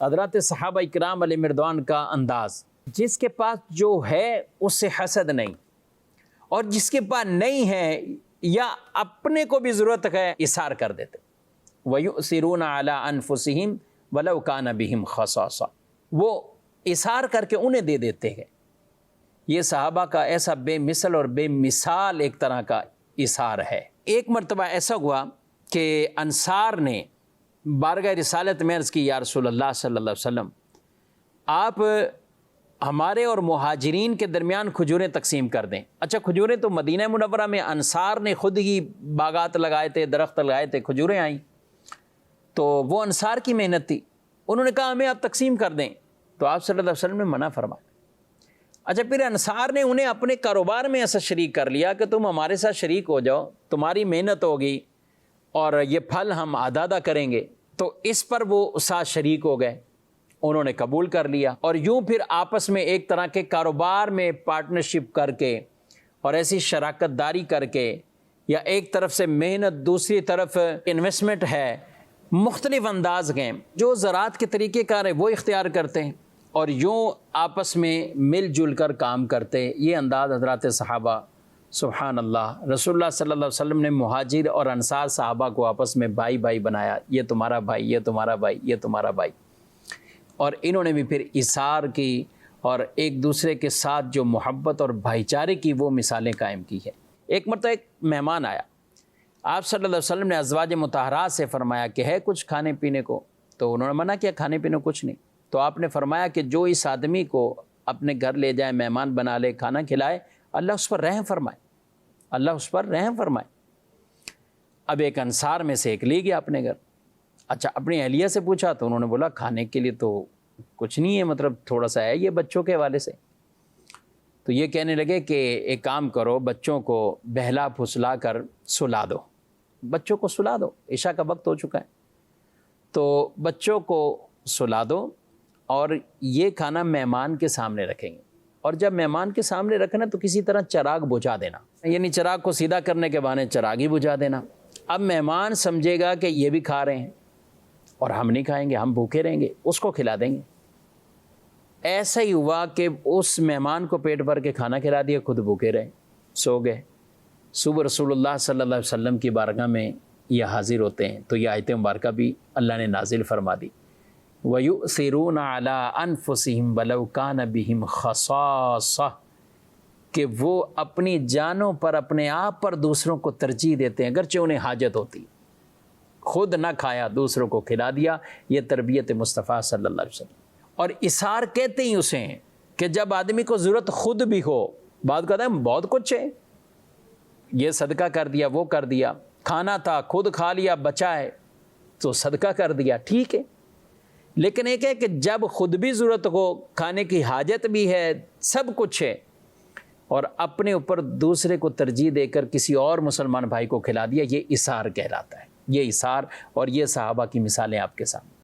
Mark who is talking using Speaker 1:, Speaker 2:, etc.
Speaker 1: حضرات صحابہ اکرام علیہ مردوان کا انداز، جس کے پاس جو ہے اس سے حسد نہیں، اور جس کے پاس نہیں ہے یا اپنے کو بھی ضرورت ہے اثار کر دیتے۔ وَيُؤْثِرُونَ عَلَىٰ أَنفُسِهِمْ وَلَوْ كَانَ بِهِمْ خَصَاصَةٌ، وہ اثار کر کے انہیں دے دیتے ہیں۔ یہ صحابہ کا ایسا بے مثل اور بے مثال ایک طرح کا اثار ہے۔ ایک مرتبہ ایسا ہوا کہ انصار نے بارگاہ رسالت میں عرض کی، یا رسول اللہ صلی اللہ علیہ وسلم، آپ ہمارے اور مہاجرین کے درمیان کھجوریں تقسیم کر دیں۔ اچھا، کھجوریں تو مدینہ منورہ میں انصار نے خود ہی باغات لگائے تھے، درخت لگائے تھے، کھجوریں آئیں، تو وہ انصار کی محنت تھی۔ انہوں نے کہا ہمیں آپ تقسیم کر دیں، تو آپ صلی اللہ علیہ وسلم نے منع فرمایا۔ اچھا، پھر انصار نے انہیں اپنے کاروبار میں ایسا شریک کر لیا کہ تم ہمارے ساتھ شریک ہو جاؤ، تمہاری محنت ہوگی اور یہ پھل ہم آدھا آدھا کریں گے۔ تو اس پر وہ ساتھ شریک ہو گئے، انہوں نے قبول کر لیا، اور یوں پھر آپس میں ایک طرح کے کاروبار میں پارٹنرشپ کر کے اور ایسی شراکت داری کر کے، یا ایک طرف سے محنت دوسری طرف انویسٹمنٹ ہے، مختلف انداز کے جو زراعت کے طریقے کار ہیں وہ اختیار کرتے ہیں، اور یوں آپس میں مل جل کر کام کرتے۔ یہ انداز حضرات صحابہ، سبحان اللہ، رسول اللہ صلی اللہ علیہ وسلم نے مہاجر اور انصار صحابہ کو آپس میں بھائی بھائی بنایا، یہ تمہارا بھائی، یہ تمہارا بھائی، یہ تمہارا بھائی، اور انہوں نے بھی پھر اثار کی اور ایک دوسرے کے ساتھ جو محبت اور بھائی چارے کی وہ مثالیں قائم کی ہے۔ ایک مرتبہ ایک مہمان آیا، آپ صلی اللہ علیہ وسلم نے ازواج مطہرات سے فرمایا کہ ہے کچھ کھانے پینے کو؟ تو انہوں نے منع کیا، کھانے پینے کچھ نہیں۔ تو آپ نے فرمایا کہ جو اس آدمی کو اپنے گھر لے جائے، مہمان بنا لے، کھانا کھلائے، اللہ اس پر رحم فرمائے، اللہ اس پر رحم فرمائے۔ اب ایک انصار میں سے ایک لے گیا اپنے گھر۔ اچھا، اپنی اہلیہ سے پوچھا تو انہوں نے بولا کھانے کے لیے تو کچھ نہیں ہے، مطلب تھوڑا سا ہے یہ بچوں کے حوالے سے۔ تو یہ کہنے لگے کہ ایک کام کرو، بچوں کو بہلا پھسلا کر سلا دو، بچوں کو سلا دو، عشاء کا وقت ہو چکا ہے، تو بچوں کو سلا دو اور یہ کھانا مہمان کے سامنے رکھیں گے، اور جب مہمان کے سامنے رکھنا تو کسی طرح چراغ بجھا دینا، یعنی چراغ کو سیدھا کرنے کے بہانے چراغ ہی بجھا دینا۔ اب مہمان سمجھے گا کہ یہ بھی کھا رہے ہیں اور ہم نہیں کھائیں گے، ہم بھوکے رہیں گے، اس کو کھلا دیں گے۔ ایسا ہی ہوا کہ اس مہمان کو پیٹ بھر کے کھانا کھلا دیا، خود بھوکے رہے، سو گئے۔ صبح رسول اللہ صلی اللہ علیہ وسلم کی بارگاہ میں یہ حاضر ہوتے ہیں، تو یہ آیت مبارکہ بھی اللہ نے نازل فرما دی، وَيُؤْثِرُونَ عَلَىٰ أَنفُسِهِمْ وَلَوْ كَانَ بِهِمْ خَصَاصَةٌ، کہ وہ اپنی جانوں پر، اپنے آپ پر دوسروں کو ترجیح دیتے ہیں اگرچہ انہیں حاجت ہوتی، خود نہ کھایا دوسروں کو کھلا دیا۔ یہ تربیت مصطفیٰ صلی اللہ علیہ وسلم۔ اور اثار کہتے ہی اسے ہیں کہ جب آدمی کو ضرورت خود بھی ہو، بات کہتا ہے بہت کچھ ہے، یہ صدقہ کر دیا، وہ کر دیا، کھانا تھا خود کھا لیا، بچا ہے تو صدقہ کر دیا، ٹھیک ہے، لیکن ایک ہے کہ جب خود بھی ضرورت ہو، کھانے کی حاجت بھی ہے، سب کچھ ہے، اور اپنے اوپر دوسرے کو ترجیح دے کر کسی اور مسلمان بھائی کو کھلا دیا، یہ اثار کہلاتا ہے۔ یہ اثار اور یہ صحابہ کی مثالیں آپ کے سامنے۔